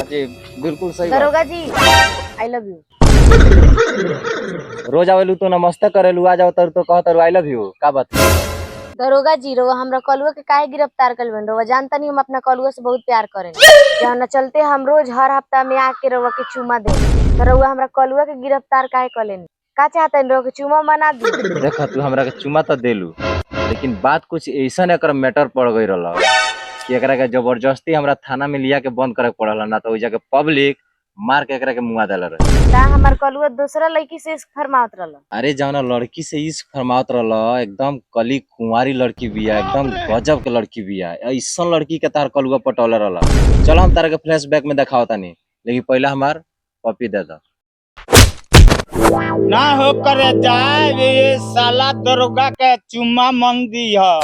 जी बिल्कुल सही दरोगा जी आई लव यू। रोज आवेलू तो नमस्ते करेलू, आ जाओ तो कहतर आई लव यू का बात। दरोगा जी रउआ हमरा कलुआ के काहे गिरफ्तार कइल बन? रउआ जानता नहीं हम अपना कलुआ से बहुत प्यार करें। जौना चलते हम रोज हर हफ्ता में आके रउआ के चुमा दे। तो रउआ हमरा कलुआ के गिरफ्तार काहे कइलेन? का चाहता रउआ के चुमा मना दी? देख तू हमरा के चुमा तो देलू, लेकिन बात कुछ ऐसा एकर मैटर पड़ गई रहा कि एकरा के जबरदस्ती हमरा थाना में लिया के बंद करे पड़ल, ना तो ओइजा के पब्लिक मार के एकरा के मुआ देला रहे। का हमार कलुआ दूसरा लड़की से इश्क फरमावत रहल? अरे जौना लड़की से इश्क फरमावत रहल एकदम कली कुंवारी लड़की बिया, एकदम गजब के लड़की बिया। ऐसा लड़की के तार कलुआ पटौले रहल। चलो हम तारा के फ्लैशबैक में दिखाओ तानी, लेकिन पहला हमार पपी दे दो। ना हो करे जाए ये साला दरोगा के चुम्मा मंगी है,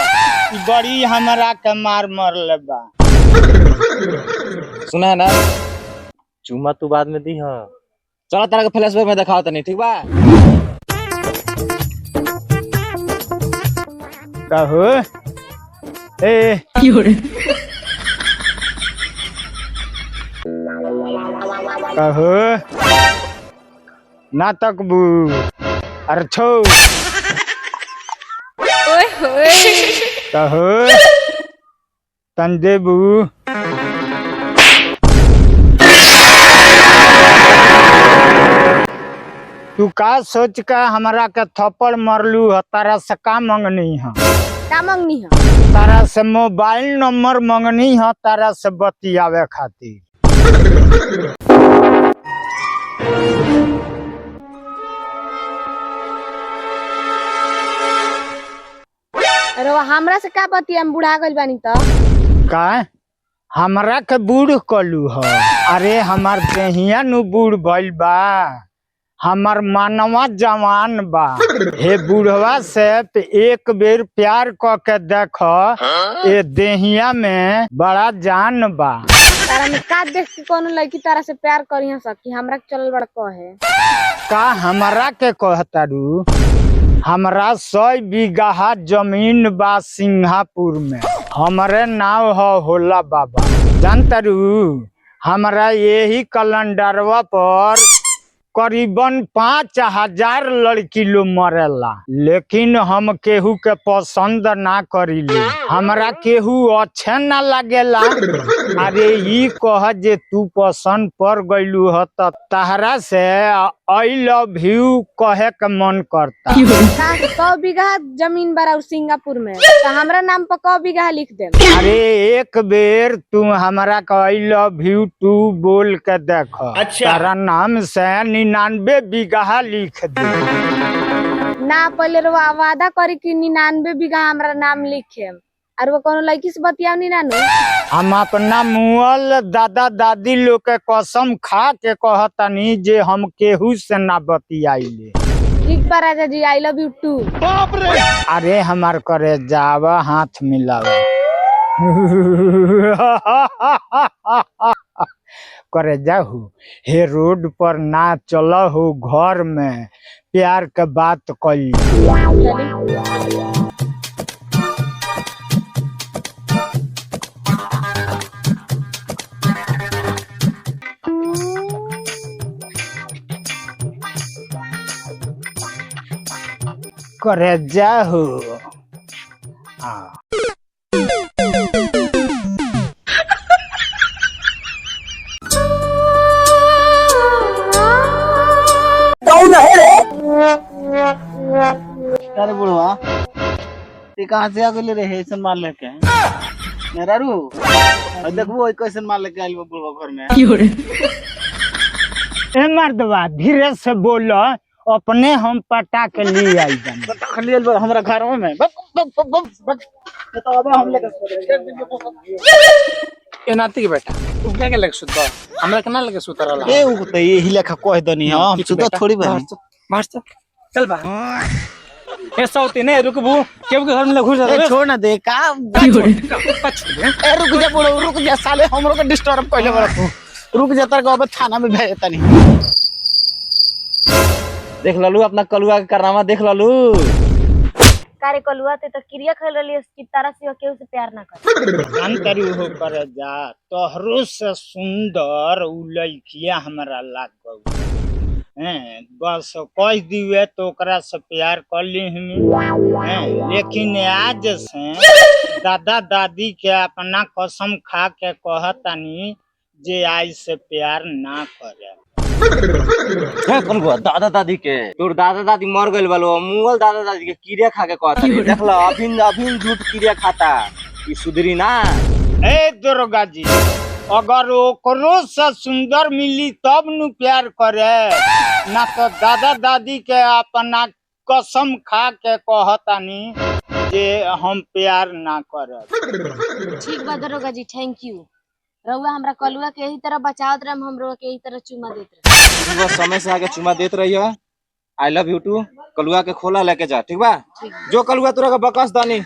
बड़ी हमरा के मार मरले बा। सुना है ना, चुम्मा तू बाद में दी है। चलो तारा के फ्लैशबैक में दिखाओ तनी, ठीक बा? कहो ए कहो ना तकबू अरे छो कहो तंदेबू तू का सोच के हमरा के थप्पड़ मरलू है? तारा से का मंगनी है? का मंगनी है? तारा से मोबाइल नंबर मंगनी है, तारा से बतियावे खातिर। रउआ हमरा से का बतिया? हम बुढ़ा गइल बानी त। का हमरा के बूढ़ कलू ह? अरे हमार देहिया नु बूढ़ भइल बा, हमार मानवा जवान बा। हे बूढ़वा से एक बेर प्यार क के देख, ए देहिया में बड़ा जान बा। तारा में का देख के कोनो लड़की तारा से प्यार करिया सकी? हमरा के चलल बड़ कहे। का हमरा के कहतारू? हमरा 100 बीघा जमीन बा सिंगापुर में, हमरे नाव होला बाबा। जानतारू हमरा यही कैलेंडरवा पर करीबन 5000 लड़की लोग मरेला, लेकिन हम केहू के पसंद ना करीले। हमरा केहू अच्छे ना लागेला। अरे ई कह जे तू पसंद पड़ गइलू ह त तहरा से आई लव यू कहे के मन करता। 100 बीघा जमीन बा सिंगापुर में, तो हमरा नाम पर 100 बीघा लिख दे। अरे एक बेर तू हमरा के आई लव यू टू बोल के देख, तारा नाम से 99 बीघा लिख दे। ना पहले रउआ वादा करी कि 99 बीघा हमरा नाम लिखे, और वो कोनो लड़की से बतियावनी ना नु। हम अपना मुअल दादा दादी लोग के कसम खा के कहतनी जे हम केहू से ना बतियाइले। ठीक बा राजा जी, आई लव यू टू। अरे हमार करे जावा हाथ मिलावा। करे जाहू हे रोड पर ना चला हो, घर में प्यार के बात कल। करे जाहू अरे बुढ़वा ते कहाँ से आ गइले रे? ऐसन मार लेके मेरा रू देखबो कैसन मार लेके आइल बा बुढ़वा घर में। ए मर्दवा धीरे से बोल, अपने हम पटा के लिए आई जान। खाली आइल बा हमरा घर में। तो अबे हम लेके ए नाती के बेटा तू क्या के लगे सुत हमरा के ना लगे सुत रहला? ए उ त यही लेखा कह दनी हम सुत थोड़ी बा। बाहर चल बा। ऐसा होते नहीं रुकबू केहू के घर में घुस ए जाते। छोड़ ना दे का ए रुक जा बुढ़वा, रुक जा साले, हमरो के डिस्टर्ब कइले बड़ा तू। रुक जा तर अब थाना में भेज तनी। देख ललू अपना कलुआ के कारनामा, देख ललू। कार्य कलुआ ते तो क्रिया खेल रही कि तारा सिवा केहू से प्यार ना कर। जानतरी हो कर जा तोहरो से सुंदर उ लड़किया हमरा लाग गई हैं, बस कह दिए तो ओकरा से प्यार कर ली हैं, लेकिन आज से दादा दादी के अपना कसम खा के कहतानी जे आज से प्यार ना करे। है कलुआ दादा दादी के तोर दादा दादी मर गइल बालो मुगल दादा दादी के कीड़े खा के कहता रे देख लो अभिन झूठ कीड़े खाता ई सुधरी ना। ए दरोगा जी अगर ओकरो से सुंदर मिली तब नु प्यार करे, ना तो दादा दादी के अपना कसम खा के कहतानी जे हम प्यार ना करे। ठीक बा दरोगा जी, थैंक यू। रउआ हमरा कलुआ के यही तरह बचावत रहे, हम रउआ के यही तरह चुमा देत रहे। बस समय से आगे चुमा देत रही है। I love you too. Kalua के खोला लेके जा ठीक बा। जो कलुआ तोरा के बकस दानी